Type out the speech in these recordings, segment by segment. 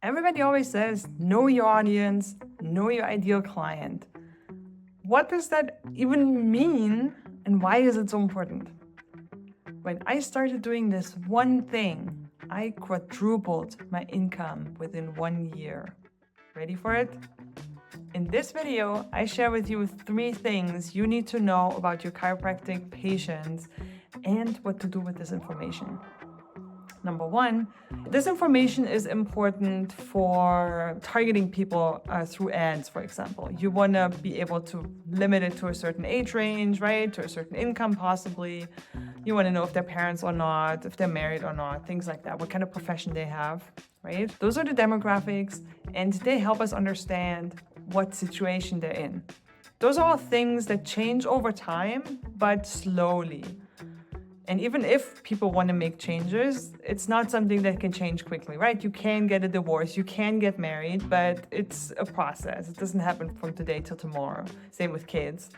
Everybody always says, know your audience, know your ideal client. What does that even mean, and why is it so important? When I started doing this one thing, I quadrupled my income within 1 year. Ready for it? In this video, I share with you 3 things you need to know about your chiropractic patients and what to do with this information. Number 1, this information is important for targeting people through ads, for example. You want to be able to limit it to a certain age range, right? To a certain income, possibly. You want to know if they're parents or not, if they're married or not, things like that, what kind of profession they have, right? Those are the demographics, and they help us understand what situation they're in. Those are all things that change over time, but slowly. And even if people want to make changes, it's not something that can change quickly, right? You can get a divorce, you can get married, but it's a process. It doesn't happen from today till tomorrow. Same with kids,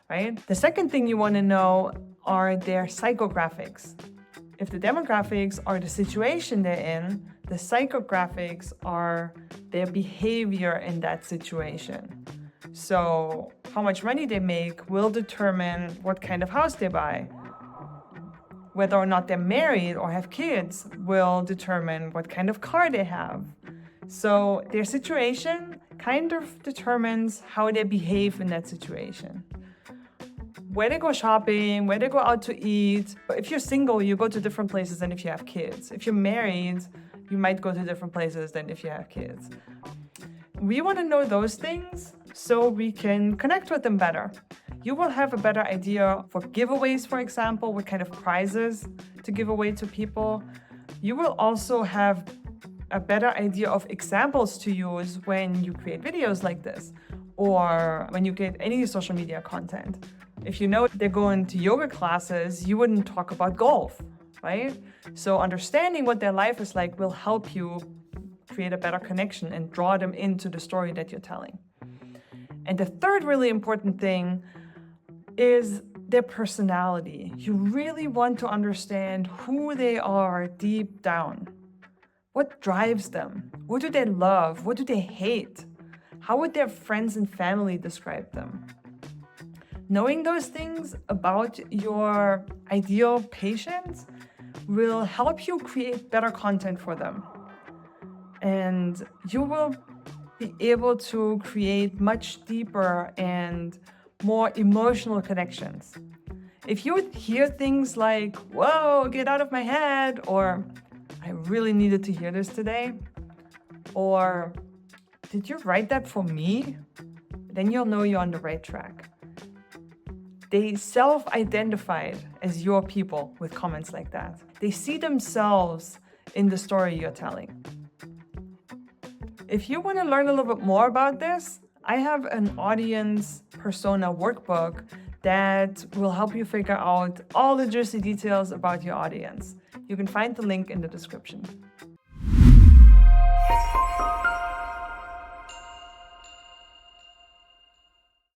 right? The second thing you want to know are their psychographics. If the demographics are the situation they're in, the psychographics are their behavior in that situation. So how much money they make will determine what kind of house they buy. Whether or not they're married or have kids will determine what kind of car they have. So their situation kind of determines how they behave in that situation. Where they go shopping, where they go out to eat. But if you're single, you go to different places than if you have kids. If you're married, you might go to different places than if you have kids. We want to know those things so we can connect with them better. You will have a better idea for giveaways, for example, what kind of prizes to give away to people. You will also have a better idea of examples to use when you create videos like this or when you get any social media content. If you know they're going to yoga classes, you wouldn't talk about golf, right? So understanding what their life is like will help you create a better connection and draw them into the story that you're telling. And the third really important thing is their personality. You really want to understand who they are deep down. What drives them? What do they love? What do they hate? How would their friends and family describe them? Knowing those things about your ideal patients will help you create better content for them. And you will be able to create much deeper and more emotional connections. If you would hear things like, whoa, get out of my head, or I really needed to hear this today, or did you write that for me? Then you'll know you're on the right track. They self-identified as your people with comments like that. They see themselves in the story you're telling. If you want to learn a little bit more about this, I have an audience persona workbook that will help you figure out all the juicy details about your audience. You can find the link in the description.